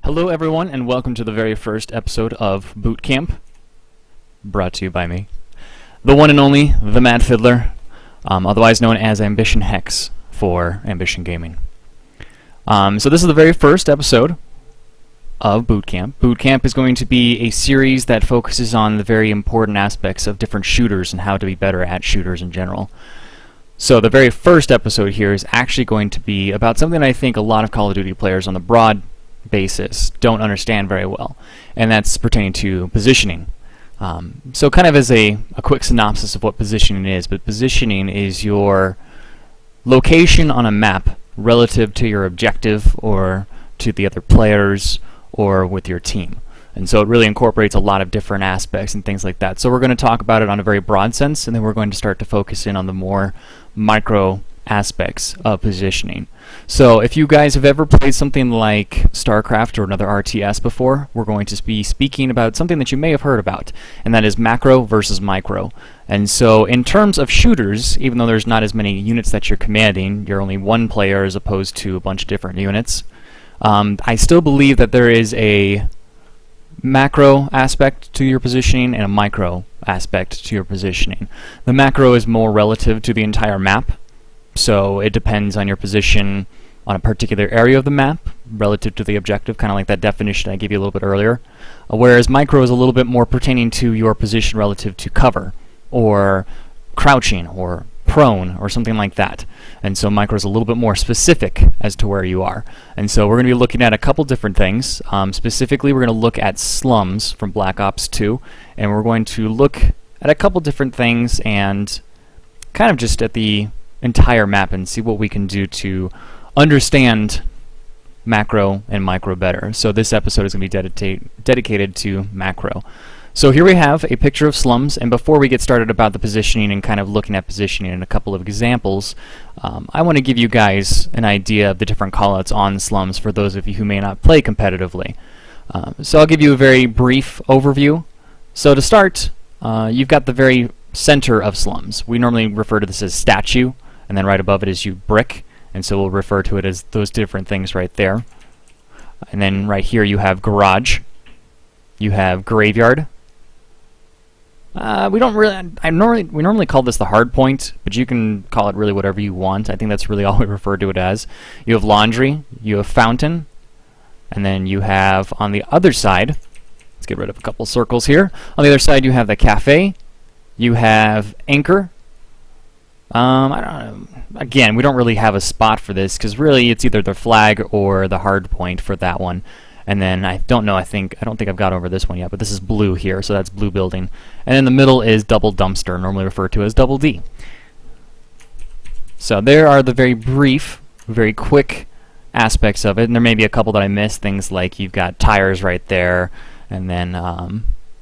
Hello everyone, and welcome to the very first episode of Boot Camp, brought to you by me, the one and only, the Mad Fiddler, otherwise known as Ambition Hex for Ambition Gaming. So this is the very first episode of Boot Camp. Boot Camp is going to be a series that focuses on the very important aspects of different shooters and how to be better at shooters in general. So the very first episode here is actually going to be about something I think a lot of Call of Duty players on the broad basis don't understand very well, and that's pertaining to positioning. So kind of as a quick synopsis of what positioning is, but positioning is your location on a map relative to your objective or to the other players or with your team. And so it really incorporates a lot of different aspects and things like that. So we're going to talk about it on a very broad sense, and then we're going to start to focus in on the more micro aspects of positioning. So if you guys have ever played something like StarCraft or another RTS before, we're going to be speaking about something that you may have heard about, and that is macro versus micro. And so in terms of shooters, even though there's not as many units that you're commanding, you're only one player as opposed to a bunch of different units, I still believe that there is a macro aspect to your positioning and a micro aspect to your positioning. The macro is more relative to the entire map, so it depends on your position on a particular area of the map relative to the objective, kind of like that definition I gave you a little bit earlier. Whereas micro is a little bit more pertaining to your position relative to cover, or crouching, or prone, or something like that. And so micro is a little bit more specific as to where you are. And so we're going to be looking at a couple different things. Specifically, we're going to look at slums from Black Ops 2, and we're going to look at a couple different things and kind of just at the entire map and see what we can do to understand macro and micro better. So this episode is going to be dedicated to macro. So here we have a picture of slums, and before we get started about the positioning and kind of looking at positioning and a couple of examples, I want to give you guys an idea of the different callouts on slums for those of you who may not play competitively. So I'll give you a very brief overview. So to start, you've got the very center of slums. We normally refer to this as statue, and then right above it is brick, and so we'll refer to it as those different things right there. And then right here you have garage, you have graveyard. We normally call this the hard point, but you can call it really whatever you want. I think that's really all we refer to it as. You have laundry, you have fountain, and then you have on the other side, let's get rid of a couple circles here. On the other side you have the cafe, you have anchor. I don't know. Again, we don't really have a spot for this because really it's either the flag or the hard point for that one. And then I don't think I've got over this one yet, but this is blue here, so that's blue building. And in the middle is double dumpster, normally referred to as double D. So there are the very brief, very quick aspects of it, and there may be a couple that I missed, things like you've got tires right there, and then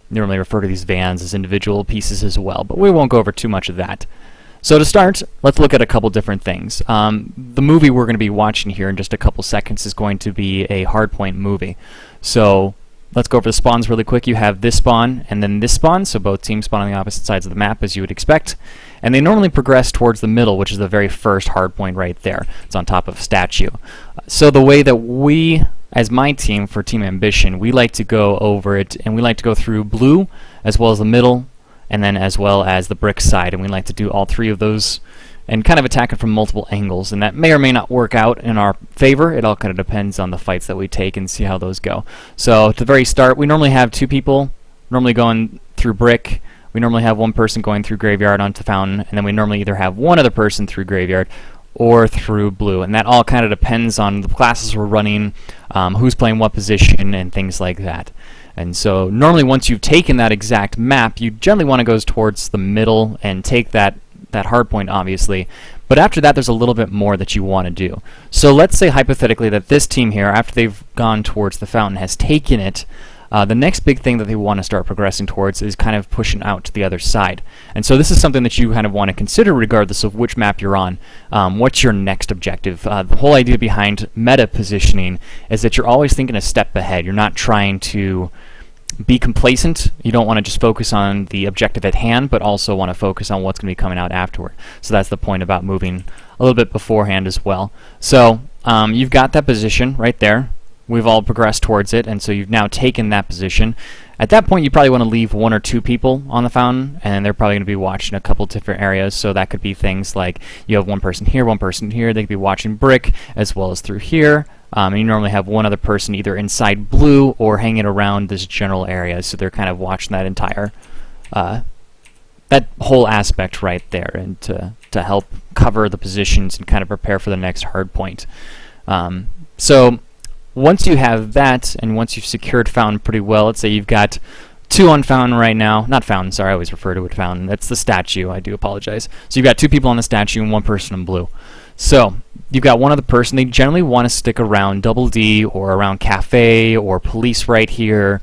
normally refer to these vans as individual pieces as well, but we won't go over too much of that. So to start, let's look at a couple different things. The movie we're going to be watching here in just a couple seconds is going to be a hardpoint movie. So let's go over the spawns really quick. You have this spawn and then this spawn, so both teams spawn on the opposite sides of the map as you would expect. And they normally progress towards the middle, which is the very first hardpoint right there. It's on top of a statue. So the way that we, as my team for Team Ambition, we like to go over it, and we like to go through blue as well as the middle, and then as well as the brick side, and we like to do all three of those and kind of attack it from multiple angles, and that may or may not work out in our favor. It all kind of depends on the fights that we take and see how those go. So at the very start, we normally have two people normally going through brick. We normally have one person going through graveyard onto fountain, and then we normally either have one other person through graveyard or through blue, and that all kind of depends on the classes we're running, who's playing what position, and things like that. And so normally once you've taken that exact map, you generally want to go towards the middle and take that hard point, obviously. But after that, there's a little bit more that you want to do. So let's say hypothetically that this team here, after they've gone towards the fountain, has taken it. The next big thing that they want to start progressing towards is kind of pushing out to the other side. And so this is something that you kind of want to consider regardless of which map you're on. What's your next objective? The whole idea behind meta positioning is that you're always thinking a step ahead. You're not trying to be complacent. You don't want to just focus on the objective at hand, but also want to focus on what's going to be coming out afterward. So that's the point about moving a little bit beforehand as well. So you've got that position right there. we've all progressed towards it, and so you've now taken that position. At that point, you probably want to leave 1 or 2 people on the fountain, and they're probably going to be watching a couple different areas. So that could be things like you have one person here, they could be watching brick as well as through here. And you normally have one other person either inside blue or hanging around this general area, so they're kind of watching that entire, that whole aspect right there, and to help cover the positions and kind of prepare for the next hard point. So once you have that, and once you've secured fountain pretty well, let's say you've got 2 on fountain right now. Not fountain, sorry, I always refer to it fountain. That's the statue, I do apologize. So you've got 2 people on the statue and 1 person in blue. So you've got one other person. They generally want to stick around Double D or around Cafe or Police right here,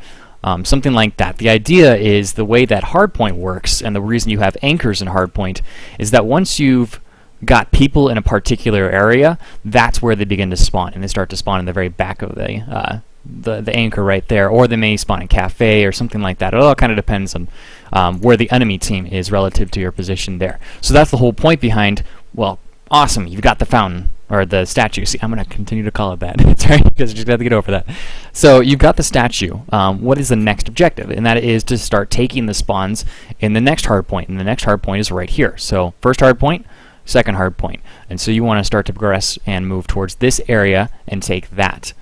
something like that. The idea is the way that hardpoint works, and the reason you have anchors in hardpoint, is that once you've got people in a particular area, that's where they begin to spawn, and they start to spawn in the very back of the anchor right there, or they may spawn in Cafe or something like that. It all kind of depends on where the enemy team is relative to your position there. So that's the whole point behind, well, awesome, you've got the fountain, or the statue. See, I'm going to continue to call it that. Sorry, because I just have to get over that. So you've got the statue. What is the next objective? And that is to start taking the spawns in the next hardpoint, and the next hardpoint is right here. So first hardpoint, second hard point, and so you want to start to progress and move towards this area and take that,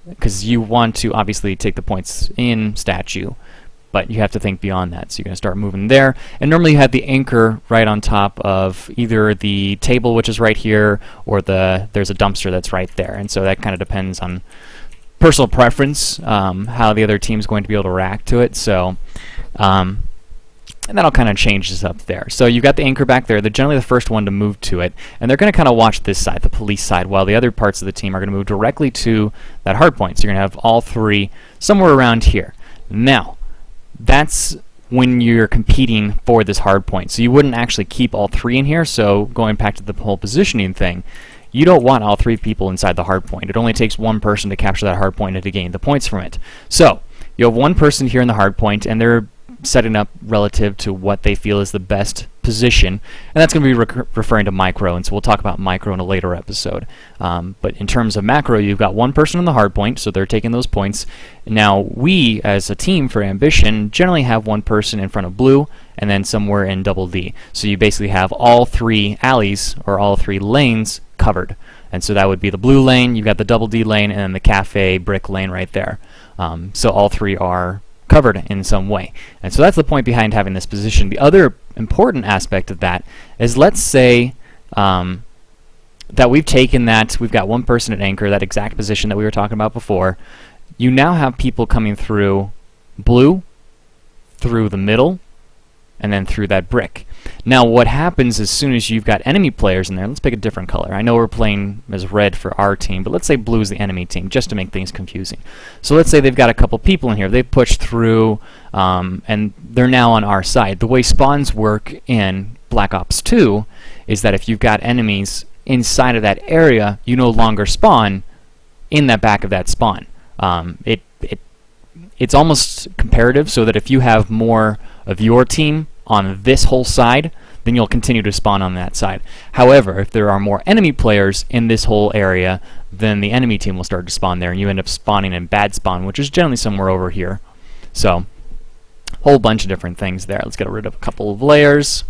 because you want to obviously take the points in statue, but you have to think beyond that. So you're going to start moving there, and normally you have the anchor right on top of either the table, which is right here, or there's a dumpster that's right there, and so that kind of depends on personal preference, how the other team's going to be able to react to it. So and that'll kind of change this up there. So you've got the anchor back there. They're generally the first one to move to it, and they're going to kind of watch this side, the police side, while the other parts of the team are going to move directly to that hard point. So you're going to have all 3 somewhere around here. Now, that's when you're competing for this hard point. So you wouldn't actually keep all 3 in here. So going back to the whole positioning thing, you don't want all 3 people inside the hard point. It only takes 1 person to capture that hard point and to gain the points from it. So you have 1 person here in the hard point, and they're setting up relative to what they feel is the best position, and that's going to be referring to micro, and so we'll talk about micro in a later episode. But in terms of macro, you've got 1 person on the hard point, so they're taking those points. Now we, as a team for Ambition, generally have 1 person in front of blue, and then somewhere in Double D. So you basically have all 3 alleys, or all 3 lanes, covered. And so that would be the blue lane, you've got the Double D lane, and then the Cafe brick lane right there. So all 3 are covered in some way. And so that's the point behind having this position. The other important aspect of that is, let's say that we've taken that, we've got 1 person at anchor, that exact position that we were talking about before. You now have people coming through blue, through the middle, and then through that brick. Now what happens as soon as you've got enemy players in there, let's pick a different color. I know we're playing as red for our team, but let's say blue is the enemy team, just to make things confusing. So let's say they've got a couple people in here. They've pushed through, and they're now on our side. The way spawns work in Black Ops 2 is that if you've got enemies inside of that area, you no longer spawn in that back of that spawn. It's almost comparative, so that if you have more of your team on this whole side, then you'll continue to spawn on that side. However, if there are more enemy players in this whole area, then the enemy team will start to spawn there, and you end up spawning in bad spawn, which is generally somewhere over here. So, whole bunch of different things there. Let's get rid of a couple of layers.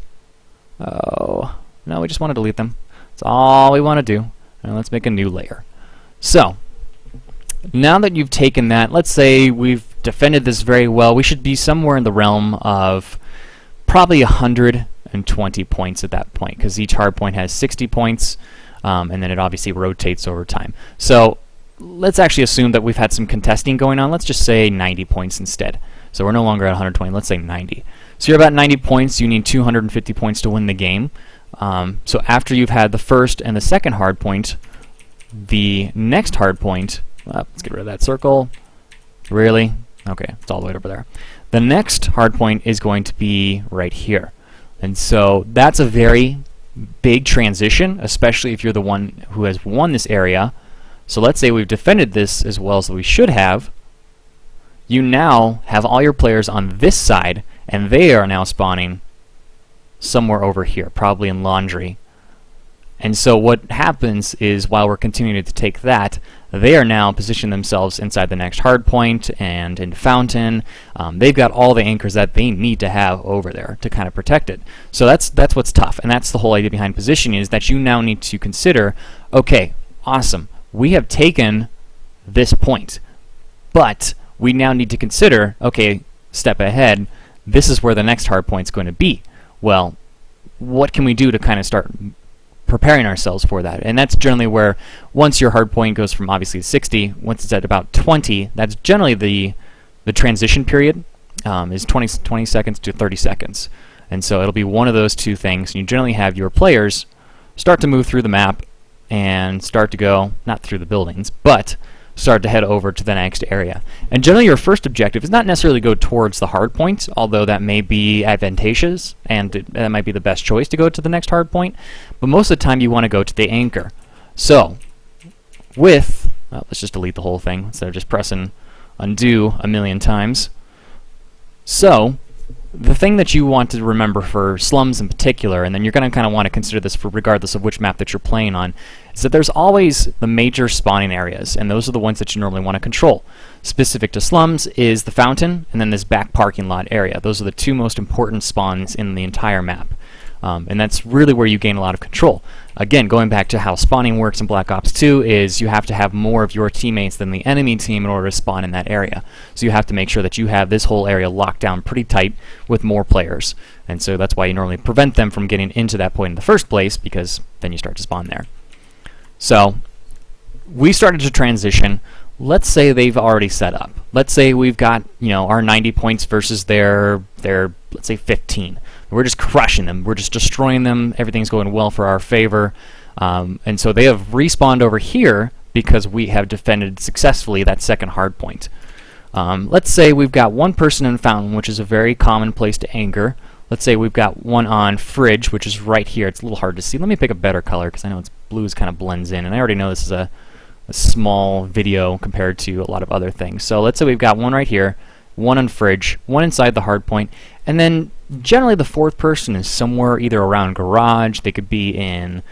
Oh, no, we just want to delete them. That's all we want to do. And let's make a new layer. So, now that you've taken that, let's say we've defended this very well, we should be somewhere in the realm of probably 120 points at that point, because each hard point has 60 points, and then it obviously rotates over time. So let's actually assume that we've had some contesting going on. Let's just say 90 points instead. So we're no longer at 120, let's say 90. So you're about 90 points, you need 250 points to win the game. So after you've had the first and the second hard point, the next hard point, let's get rid of that circle. Really? Okay, it's all the way over there. The next hard point is going to be right here. And so that's a very big transition, especially if you're the one who has won this area. So let's say we've defended this as well as we should have. You now have all your players on this side, and they are now spawning somewhere over here, probably in laundry. And so what happens is, while we're continuing to take that, they are now positioning themselves inside the next hard point and in fountain. They've got all the anchors that they need to have over there to kind of protect it. So that's what's tough, and that's the whole idea behind positioning, is that you now need to consider, okay, awesome, we have taken this point, but we now need to consider, okay, step ahead, this is where the next hard point's going to be. Well, what can we do to kind of start preparing ourselves for that? And that's generally where, once your hard point goes from obviously 60, once it's at about 20, that's generally the transition period, is 20 seconds to 30 seconds. And so it'll be one of those two things. And you generally have your players start to move through the map and start to go, not through the buildings, but start to head over to the next area. And generally your first objective is not necessarily go towards the hard point, although that may be advantageous and that might be the best choice to go to the next hard point, but most of the time you want to go to the anchor. So with, let's just delete the whole thing instead of just pressing undo a million times. So the thing that you want to remember for slums in particular, and then you're going to kind of want to consider this for regardless of which map that you're playing on, is that there's always the major spawning areas, and those are the ones that you normally want to control. Specific to slums is the fountain and then this back parking lot area. Those are the two most important spawns in the entire map. And that's really where you gain a lot of control. Again, going back to how spawning works in Black Ops 2 is you have to have more of your teammates than the enemy team in order to spawn in that area. So you have to make sure that you have this whole area locked down pretty tight with more players. And so that's why you normally prevent them from getting into that point in the first place, because then you start to spawn there. So we started to transition. Let's say they've already set up. Let's say we've got, our 90 points versus their let's say 15. We're just crushing them. We're just destroying them. Everything's going well for our favor. And so they have respawned over here because we have defended successfully that second hard point. Let's say we've got one person in fountain, which is a very common place to anchor. Let's say we've got one on fridge, which is right here. It's a little hard to see. Let me pick a better color because I know it's blue kind of blends in, and I already know this is a small video compared to a lot of other things. So let's say we've got one right here, one on fridge, one inside the hard point, and then generally the fourth person is somewhere either around garage. They could be in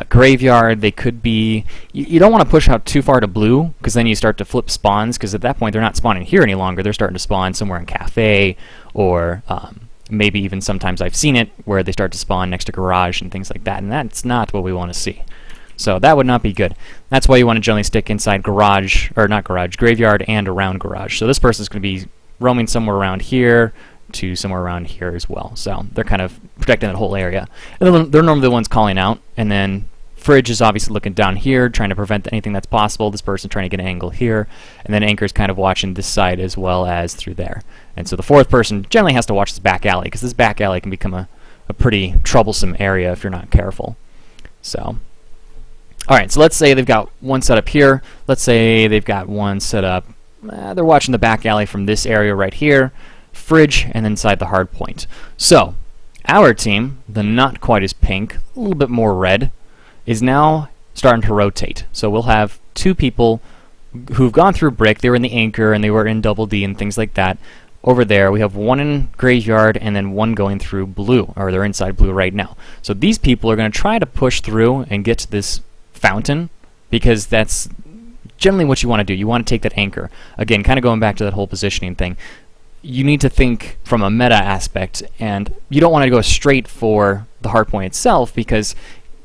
graveyard. They could be, you don't want to push out too far to blue, because then you start to flip spawns, because at that point they're not spawning here any longer. They're starting to spawn somewhere in cafe, or maybe even sometimes I've seen it where they start to spawn next to garage and things like that, and that's not what we want to see. So that would not be good. That's why you want to generally stick inside garage, or not garage, graveyard and around garage. So this person's going to be roaming somewhere around here to somewhere around here as well. So they're kind of protecting that whole area. And then they're normally the ones calling out, and then fridge is obviously looking down here, trying to prevent anything that's possible. This person trying to get an angle here, and then anchor's kind of watching this side as well as through there. And so the fourth person generally has to watch this back alley, because this back alley can become a pretty troublesome area if you're not careful. So alright, so let's say they've got one set up here. Let's say they've got one set up, they're watching the back alley from this area right here, fridge, and inside the hard point. So our team, the not quite as pink, a little bit more red, is now starting to rotate. So we'll have two people who've gone through brick. They were in the anchor and they were in double D and things like that. Over there we have one in graveyard and then one going through blue, or they're inside blue right now. So these people are going to try to push through and get to this fountain, because that's generally what you want to do. You want to take that anchor. Again, kind of going back to that whole positioning thing, you need to think from a meta aspect, and you don't want to go straight for the hard point itself, because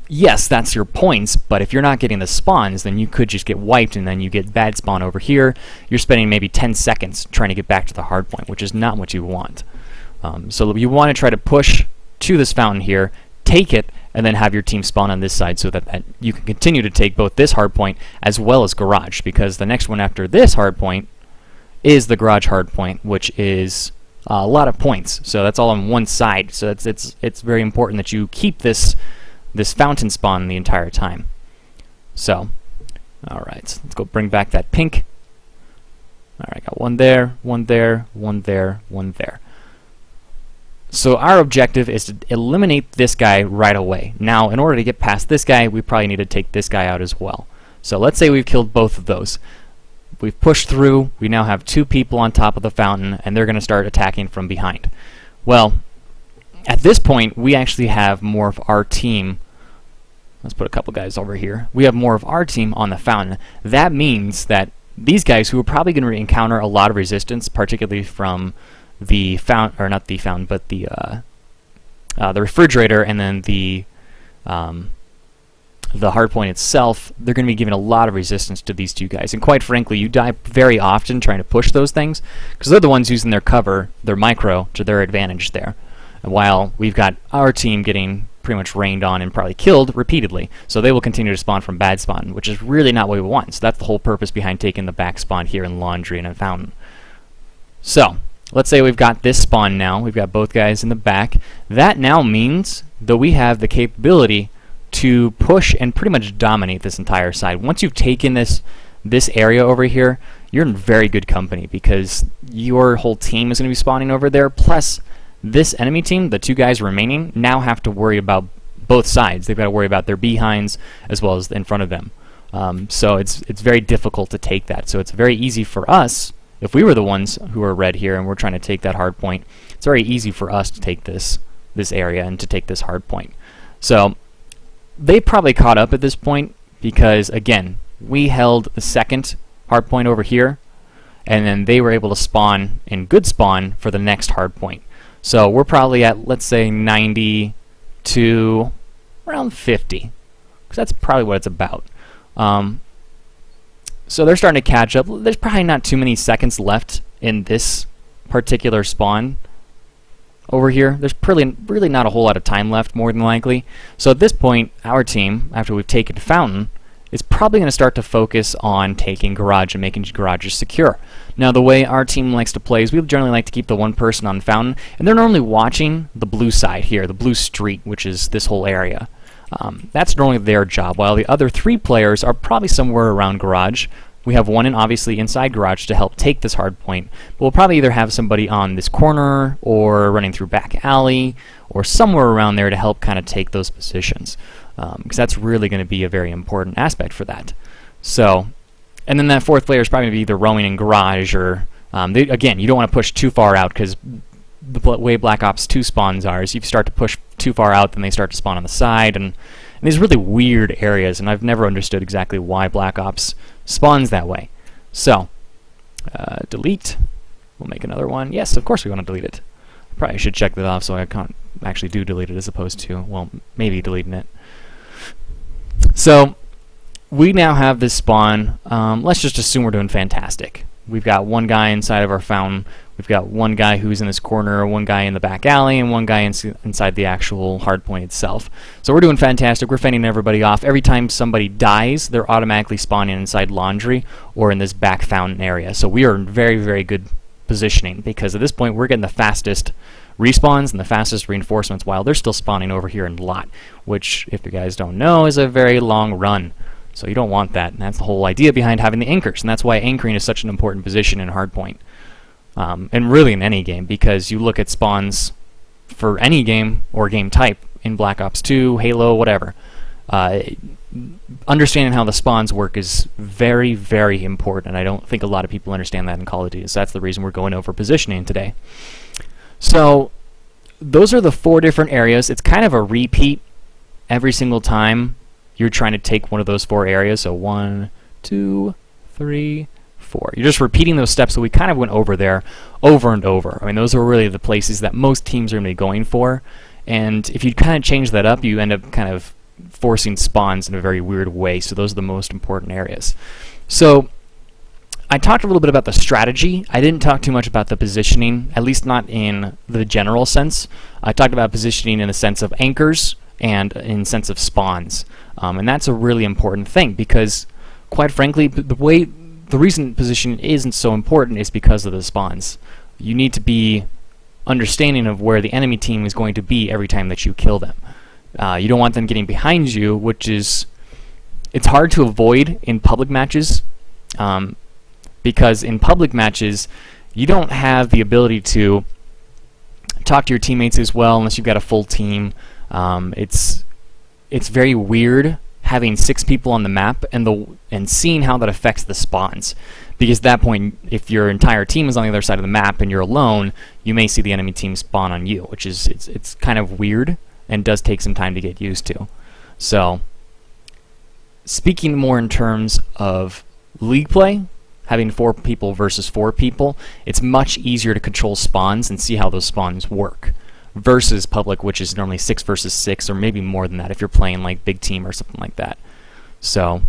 yes, that's your points, but if you're not getting the spawns, then you could just get wiped, and then you get bad spawn over here. You're spending maybe 10 seconds trying to get back to the hard point, which is not what you want. So you want to try to push to this fountain here, take it, and then have your team spawn on this side, so that you can continue to take both this hard point as well as garage, because the next one after this hard point is the garage hard point, which is a lot of points. So that's all on one side. So it's very important that you keep this fountain spawn the entire time. So, alright, let's go bring back that pink. Alright, got one there, one there, one there, one there. So our objective is to eliminate this guy right away. Now, in order to get past this guy, we probably need to take this guy out as well. So let's say we've killed both of those. We've pushed through, we now have two people on top of the fountain, and they're going to start attacking from behind. Well, at this point, we actually have more of our team Let's put a couple guys over here. We have more of our team on the fountain. That means that these guys, who are probably going to encounter a lot of resistance, particularly from the fountain, or not the fountain, but the refrigerator, and then the hardpoint itself, they're going to be giving a lot of resistance to these two guys. And quite frankly, you die very often trying to push those things, because they're the ones using their cover, their micro, to their advantage there. And while we've got our team getting pretty much rained on and probably killed repeatedly, so they will continue to spawn from bad spawn, which is really not what we want. So that's the whole purpose behind taking the back spawn here in laundry and a fountain. So let's say we've got this spawn now. We've got both guys in the back. That now means that we have the capability to push and pretty much dominate this entire side. Once you've taken this area over here, you're in very good company, because your whole team is going to be spawning over there. Plus, this enemy team, the two guys remaining, now have to worry about both sides. They've got to worry about their behinds as well as in front of them. So it's very difficult to take that. So it's very easy for us, if we were the ones who are red here and we're trying to take that hard point, it's very easy for us to take this area and to take this hard point. So they probably caught up at this point, because again, we held the second hard point over here, and then they were able to spawn in good spawn for the next hard point. So we're probably at, let's say, 90 to around 50, because that's probably what it's about. So they're starting to catch up. There's probably not too many seconds left in this particular spawn over here. There's really not a whole lot of time left, more than likely. So at this point, our team, after we've taken Fountain, is probably going to start to focus on taking Garage and making garages secure. Now, the way our team likes to play is we generally like to keep the one person on Fountain, and they're normally watching the blue side here, the blue street, which is this whole area. That's normally their job, while the other three players are probably somewhere around Garage. We have one obviously inside Garage to help take this hard point, but we'll probably either have somebody on this corner or running through back alley or somewhere around there to help kind of take those positions, because that's really going to be a very important aspect for that. So, and then that fourth player is probably going to be either roaming in Garage or, again, you don't want to push too far out, because the way Black Ops 2 spawns are is if you start to push too far out, then they start to spawn on the side, and these really weird areas, and I've never understood exactly why Black Ops spawns that way. So, delete. We'll make another one. Yes, of course we want to delete it. Probably should check that off so I can't actually do delete it as opposed to, well, maybe deleting it. So, we now have this spawn. Let's just assume we're doing fantastic. We've got one guy inside of our fountain. We've got one guy who's in this corner, one guy in the back alley, and one guy inside the actual hardpoint itself. So we're doing fantastic. We're fending everybody off. Every time somebody dies, they're automatically spawning inside laundry or in this back fountain area. So we are in very, very good positioning, because at this point we're getting the fastest respawns and the fastest reinforcements while they're still spawning over here in lot, which, if you guys don't know, is a very long run. So you don't want that, and that's the whole idea behind having the anchors, and that's why anchoring is such an important position in hardpoint. And really in any game, because you look at spawns for any game or game type in Black Ops 2, Halo, whatever. Understanding how the spawns work is very, very important. I don't think a lot of people understand that in Call of Duty, so that's the reason we're going over positioning today. So those are the 4 different areas. It's kind of a repeat every single time you're trying to take one of those 4 areas. So 1, 2, 3, 4. You're just repeating those steps that we kind of went over there over and over. I mean, those are really the places that most teams are going to be going for. And if you kind of change that up, you end up kind of forcing spawns in a very weird way. So those are the most important areas. So I talked a little bit about the strategy. I didn't talk too much about the positioning, at least not in the general sense. I talked about positioning in the sense of anchors and in the sense of spawns. And that's a really important thing, because quite frankly, the reason position isn't so important is because of the spawns. You need to be understanding of where the enemy team is going to be every time that you kill them. You don't want them getting behind you, which is, it's hard to avoid in public matches, because in public matches you don't have the ability to talk to your teammates as well unless you've got a full team. It's very weird having 6 people on the map and seeing how that affects the spawns, because at that point, if your entire team is on the other side of the map and you're alone, you may see the enemy team spawn on you, which is it's kind of weird and does take some time to get used to. So speaking more in terms of league play, having 4 people versus 4 people, it's much easier to control spawns and see how those spawns work, versus public, which is normally 6 versus 6, or maybe more than that if you're playing like big team or something like that. So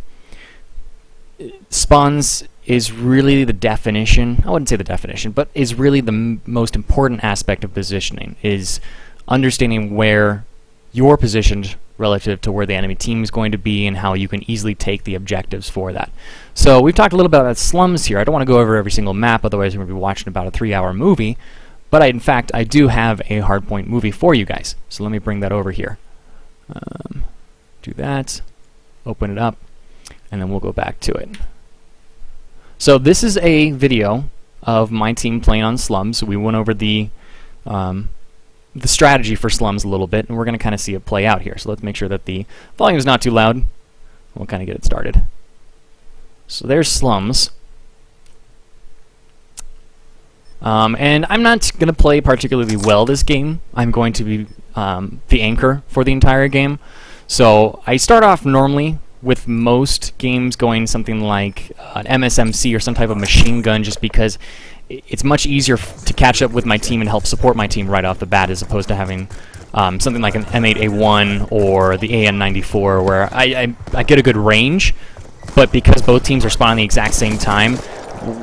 spawns is really the definition, I wouldn't say the definition, but is really the most important aspect of positioning, is understanding where you're positioned relative to where the enemy team is going to be and how you can easily take the objectives for that. So we've talked a little bit about slums here. I don't want to go over every single map, otherwise we're going to be watching about a 3-hour movie, but in fact I do have a hardpoint movie for you guys. So let me bring that over here. Do that, open it up, and then we'll go back to it. So this is a video of my team playing on slums. So we went over the strategy for slums a little bit, and we're going to kind of see it play out here. So let's make sure that the volume is not too loud. We'll kind of get it started. So there's slums. And I'm not going to play particularly well this game. I'm going to be the anchor for the entire game. So I start off normally with most games going something like an MSMC or some type of machine gun, just because it's much easier to catch up with my team and help support my team right off the bat, as opposed to having something like an M8A1 or the AN94, where I get a good range, but because both teams are spawning the exact same time,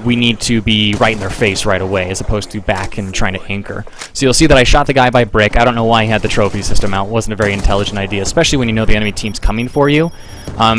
we need to be right in their face right away, as opposed to back and trying to anchor. So you'll see that I shot the guy by brick. I don't know why he had the trophy system out. It wasn't a very intelligent idea, especially when you know the enemy team's coming for you.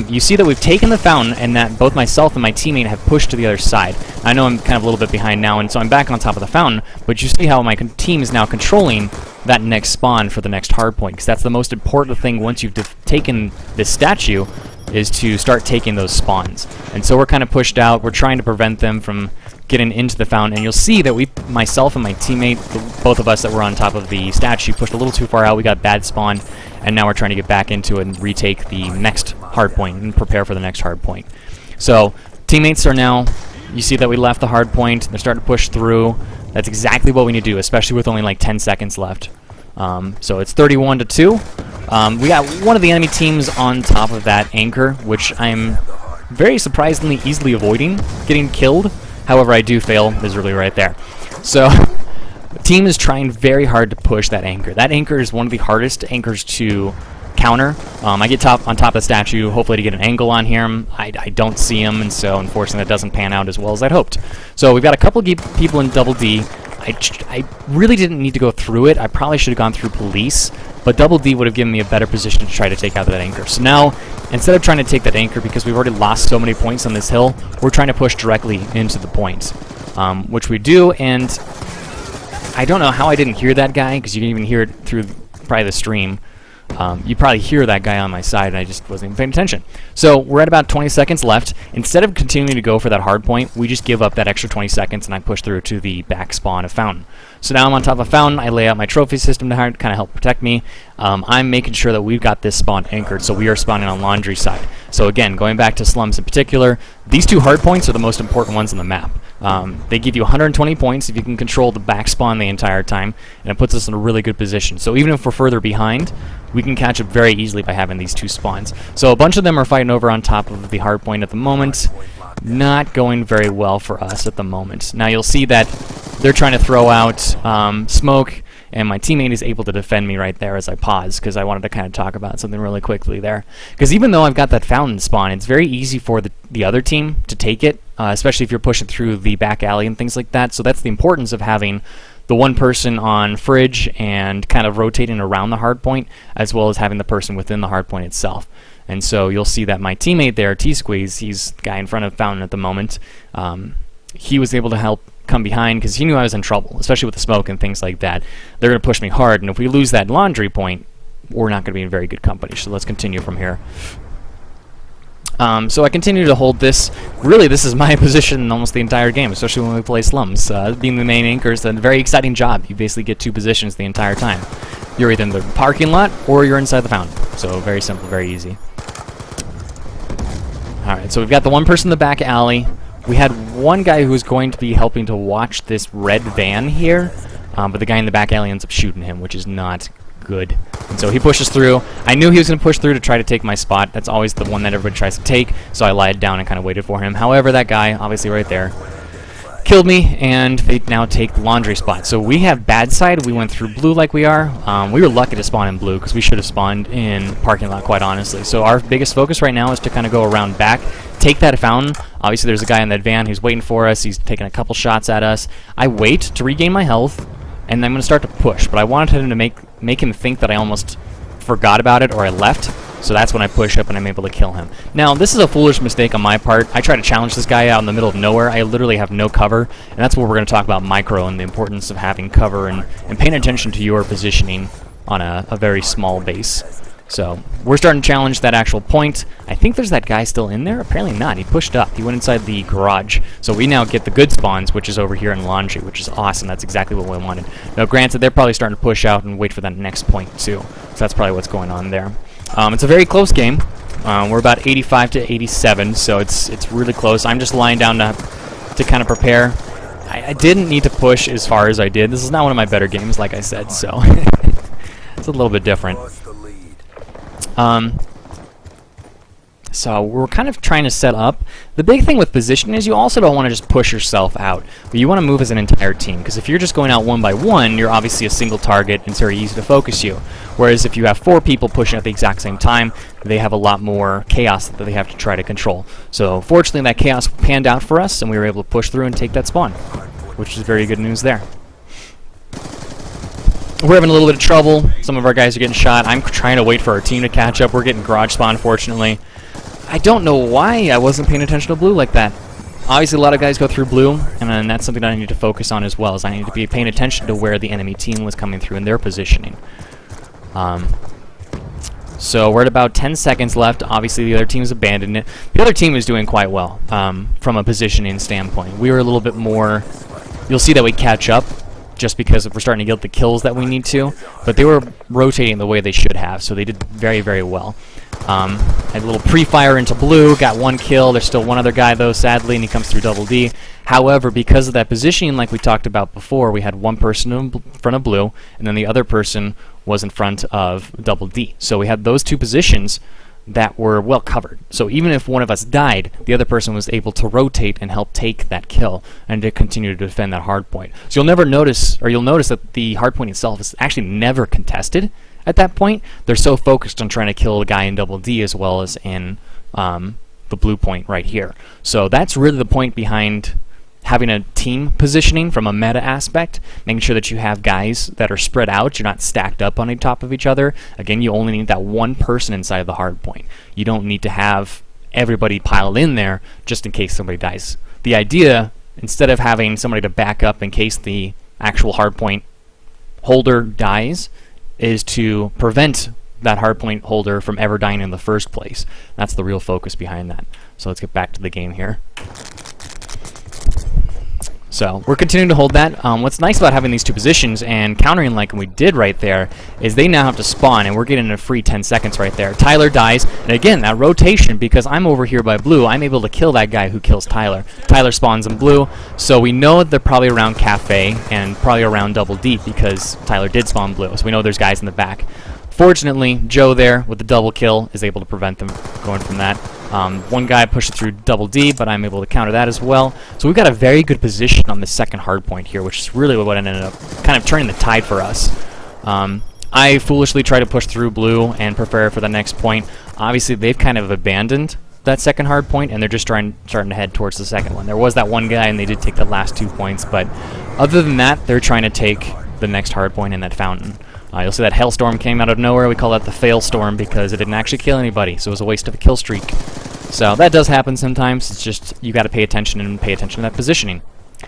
You see that we've taken the fountain, and that both myself and my teammate have pushed to the other side. I know I'm kind of a little bit behind now, and so I'm back on top of the fountain, but you see how my team is now controlling that next spawn for the next hardpoint, because that's the most important thing once you've taken this statue, is to start taking those spawns. And so we're kind of pushed out. We're trying to prevent them from getting into the fountain, and you'll see that myself and my teammate, both of us that were on top of the statue, pushed a little too far out. We got bad spawn, and now we're trying to get back into it and retake the next hardpoint and prepare for the next hardpoint. So teammates are now, you see that we left the hardpoint. They're starting to push through. That's exactly what we need to do, especially with only like 10 seconds left. So it's 31-2. We got one of the enemy teams on top of that anchor, which I'm very surprisingly easily avoiding getting killed. However, I do fail miserably right there. So the team is trying very hard to push that anchor. That anchor is one of the hardest anchors to counter. I get on top of the statue, hopefully to get an angle on him. I don't see him, and so unfortunately that doesn't pan out as well as I'd hoped. So we've got a couple of people in double D. I really didn't need to go through it. I probably should have gone through police, but double D would have given me a better position to try to take out that anchor. So now, instead of trying to take that anchor, because we've already lost so many points on this hill, we're trying to push directly into the point, which we do. And I don't know how I didn't hear that guy, because you can even hear it through probably the stream. You probably hear that guy on my side, and I just wasn't even paying attention. So we're at about 20 seconds left. Instead of continuing to go for that hard point, we just give up that extra 20 seconds, and I push through to the back spawn of Fountain. So now I'm on top of Fountain. I lay out my trophy system to kind of help protect me. I'm making sure that we've got this spawn anchored, so we are spawning on Laundry side. So again, going back to slums in particular, these 2 hard points are the most important ones on the map. They give you 120 points if you can control the back spawn the entire time, and it puts us in a really good position. So even if we're further behind, we can catch up very easily by having these 2 spawns. So a bunch of them are fighting over on top of the hard point at the moment. Not going very well for us at the moment. Now you'll see that they're trying to throw out smoke, and my teammate is able to defend me right there as I pause, because I wanted to kind of talk about something really quickly there. Because even though I've got that fountain spawn, it's very easy for the other team to take it, especially if you're pushing through the back alley and things like that. So that's the importance of having the one person on fridge and kind of rotating around the hard point, as well as having the person within the hard point itself. And so you'll see that my teammate there, T-Squeeze, he's the guy in front of Fountain at the moment, he was able to help come behind because he knew I was in trouble, especially with the smoke and things like that. They're going to push me hard, and if we lose that laundry point, we're not going to be in very good company. So let's continue from here. So I continue to hold this. Really, this is my position in almost the entire game, especially when we play slums. Being the main anchor is a very exciting job. You basically get 2 positions the entire time. You're either in the parking lot or you're inside the fountain. So very simple, very easy. Alright, so we've got the one person in the back alley. We had one guy who was going to be helping to watch this red van here, but the guy in the back alley ends up shooting him, which is not good. And so he pushes through. I knew he was going to push through to try to take my spot. That's always the one that everybody tries to take, so I lied down and kind of waited for him. However, that guy, obviously right there, killed me, and they now take the laundry spot. So we have bad side. We went through blue like we are. We were lucky to spawn in blue because we should have spawned in parking lot, quite honestly. So our biggest focus right now is to kind of go around back, take that fountain. Obviously, there's a guy in that van who's waiting for us. He's taking a couple shots at us. I wait to regain my health, and I'm going to start to push. But I wanted him to make him think that I almost forgot about it or I left. So that's when I push up and I'm able to kill him. Now, this is a foolish mistake on my part. I try to challenge this guy out in the middle of nowhere. I literally have no cover, and that's what we're going to talk about micro and the importance of having cover and paying attention to your positioning on a very small base. So we're starting to challenge that actual point. I think there's that guy still in there. Apparently not. He pushed up. He went inside the garage. So we now get the good spawns, which is over here in laundry, which is awesome. That's exactly what we wanted. Now, granted, they're probably starting to push out and wait for that next point, too. So that's probably what's going on there. It's a very close game. We're about 85 to 87, so it's really close. I'm just lying down to kind of prepare. I didn't need to push as far as I did. This is not one of my better games, like I said, so it's a little bit different. So we're kind of trying to set up. The big thing with positioning is you also don't want to just push yourself out, but you want to move as an entire team, because if you're just going out one by one, you're obviously a single target and it's very easy to focus you. Whereas if you have 4 people pushing at the exact same time, they have a lot more chaos that they have to try to control. So fortunately that chaos panned out for us and we were able to push through and take that spawn, which is very good news there. We're having a little bit of trouble. Some of our guys are getting shot. I'm trying to wait for our team to catch up. We're getting garage spawn, fortunately. I don't know why I wasn't paying attention to blue like that. Obviously, a lot of guys go through blue, and that's something that I need to focus on as well, is I need to be paying attention to where the enemy team was coming through in their positioning. So we're at about 10 seconds left. Obviously, the other team's abandoned it. The other team is doing quite well from a positioning standpoint. We were a little bit more... You'll see that we catch up, just because we're starting to get the kills that we need to, but they were rotating the way they should have, so they did very, very well. Had a little pre-fire into blue, got 1 kill. There's still one other guy, though, sadly, and he comes through double D. However, because of that positioning, like we talked about before, we had one person in front of blue, and then the other person was in front of double D. So we had those 2 positions that were well covered. So even if one of us died, the other person was able to rotate and help take that kill and to continue to defend that hard point. So you'll notice that the hard point itself is actually never contested at that point. They're so focused on trying to kill the guy in double D as well as in the blue point right here. So that's really the point behind having a team positioning from a meta aspect, making sure that you have guys that are spread out, you're not stacked up on top of each other. Again, you only need that one person inside of the hard point. You don't need to have everybody piled in there just in case somebody dies. The idea, instead of having somebody to back up in case the actual hard point holder dies, is to prevent that hard point holder from ever dying in the first place. That's the real focus behind that. So let's get back to the game here. So we're continuing to hold that. What's nice about having these 2 positions and countering like we did right there is they now have to spawn, and we're getting a free 10 seconds right there. Tyler dies, and again, that rotation, because I'm over here by blue, I'm able to kill that guy who kills Tyler. Tyler spawns in blue, so we know they're probably around Cafe and probably around Double D because Tyler did spawn blue, so we know there's guys in the back. Fortunately, Joe there with the double kill is able to prevent them going from that. One guy pushed through double D, but I'm able to counter that as well. So we've got a very good position on the second hard point here, which is really what ended up kind of turning the tide for us. I foolishly tried to push through blue and prepare for the next point. Obviously, they've kind of abandoned that second hard point, and they're just starting to head towards the second one. There was that one guy, and they did take the last 2 points, but other than that, they're trying to take the next hard point in that fountain. You'll see that hailstorm came out of nowhere. We call that the fail storm because it didn't actually kill anybody, so it was a waste of a kill streak. So that does happen sometimes. It's just you got to pay attention and pay attention to that positioning.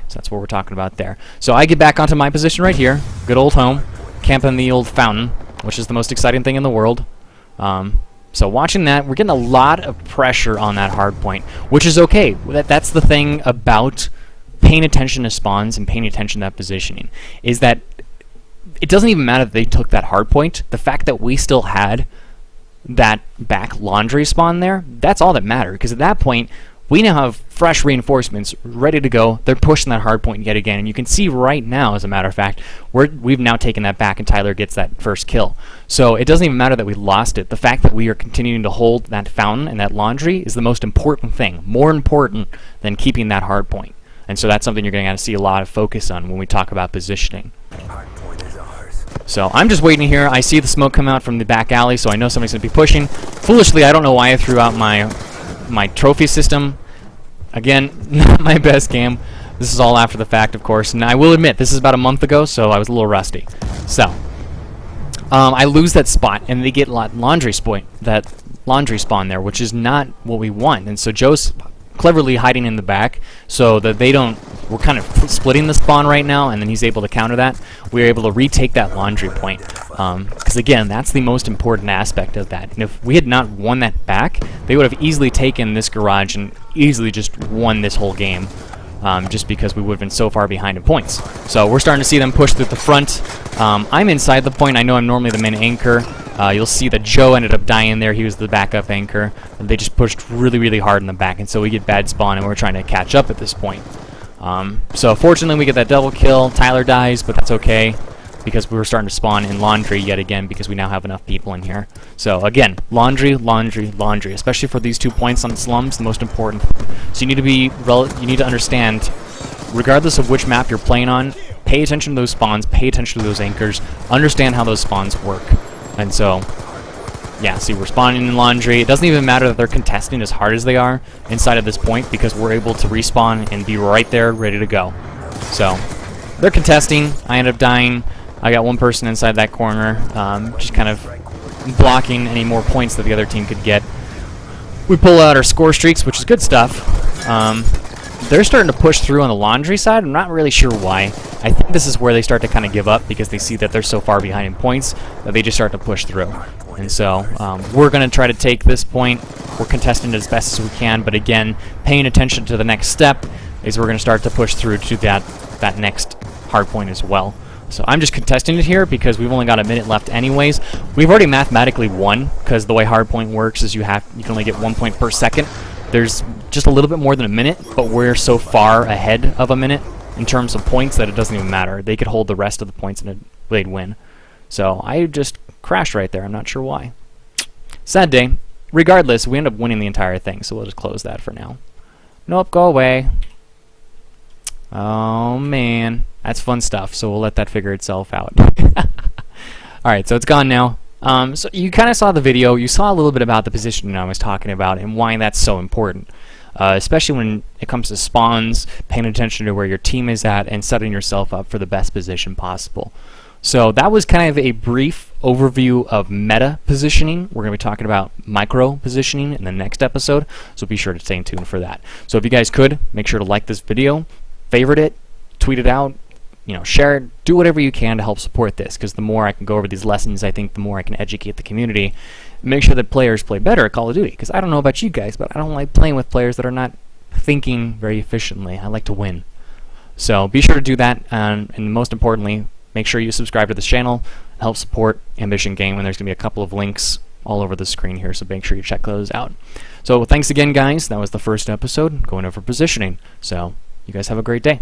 So that's what we're talking about there. So I get back onto my position right here, good old home, camping the old fountain, which is the most exciting thing in the world. So watching that, we're getting a lot of pressure on that hard point, which is okay. That's the thing about paying attention to spawns and paying attention to that positioning, is that it doesn't even matter that they took that hard point. The fact that we still had that back laundry spawn there, that's all that mattered, because at that point we now have fresh reinforcements ready to go. They're pushing that hard point yet again, and you can see right now, as a matter of fact, we've now taken that back, and Tyler gets that first kill. So it doesn't even matter that we lost it. The fact that we are continuing to hold that fountain and that laundry is the most important thing, more important than keeping that hard point. And so that's something you're going to see a lot of focus on when we talk about positioning. So I'm just waiting here. I see the smoke come out from the back alley, so I know somebody's going to be pushing. Foolishly, I don't know why I threw out my trophy system. Again, not my best game. This is all after the fact, of course. And I will admit, this is about a month ago, so I was a little rusty. So I lose that spot, and they get that laundry spawn there, which is not what we want. And so Joe's cleverly hiding in the back so that they don't. We're kind of splitting the spawn right now, and then he's able to counter that. We're able to retake that laundry point. Because again, that's the most important aspect of that. And if we had not won that back, they would have easily taken this garage and easily just won this whole game. Just because we would have been so far behind in points. So we're starting to see them push through the front. I'm inside the point. I know I'm normally the main anchor. You'll see that Joe ended up dying there. He was the backup anchor. And they just pushed really, really hard in the back, and so we get bad spawn, and we're trying to catch up at this point. So fortunately, we get that double kill. Tyler dies, but that's okay, because we were starting to spawn in laundry yet again because we now have enough people in here. So again, laundry, laundry, laundry, especially for these 2 points on slums, the most important. So you need to understand, regardless of which map you're playing on, pay attention to those spawns, pay attention to those anchors, understand how those spawns work. And so, yeah, see, we're spawning in laundry. It doesn't even matter that they're contesting as hard as they are inside of this point, because we're able to respawn and be right there ready to go. So they're contesting. I end up dying. I got one person inside that corner, just kind of blocking any more points that the other team could get. We pull out our score streaks, which is good stuff. They're starting to push through on the laundry side. I'm not really sure why. I think this is where they start to kind of give up, because they see that they're so far behind in points that they just start to push through. And so we're going to try to take this point. We're contesting it as best as we can, but again, paying attention to the next step is we're going to start to push through to that next hard point as well. So I'm just contesting it here because we've only got a minute left anyways. We've already mathematically won, because the way hardpoint works is you can only get 1 point per second. There's just a little bit more than a minute, but we're so far ahead of a minute in terms of points that it doesn't even matter. They could hold the rest of the points and they'd win. So I just crashed right there. I'm not sure why. Sad day. Regardless, we end up winning the entire thing, so we'll just close that for now. Nope, go away. Oh man, that's fun stuff, so we'll let that figure itself out. Alright, so it's gone now. So you kind of saw the video, you saw a little bit about the positioning I was talking about and why that's so important. Especially when it comes to spawns, paying attention to where your team is at and setting yourself up for the best position possible. So that was kind of a brief overview of meta positioning. We're going to be talking about micro positioning in the next episode, so be sure to stay tuned for that. So if you guys could, make sure to like this video, favorite it, tweet it out, share it, do whatever you can to help support this, because the more I can go over these lessons, I think the more I can educate the community, make sure that players play better at Call of Duty, because I don't know about you guys, but I don't like playing with players that are not thinking very efficiently. I like to win. So be sure to do that, and most importantly, make sure you subscribe to this channel, help support Ambition Game, and there's going to be a couple of links all over the screen here, so make sure you check those out. So thanks again, guys. That was the first episode going over positioning. So you guys have a great day.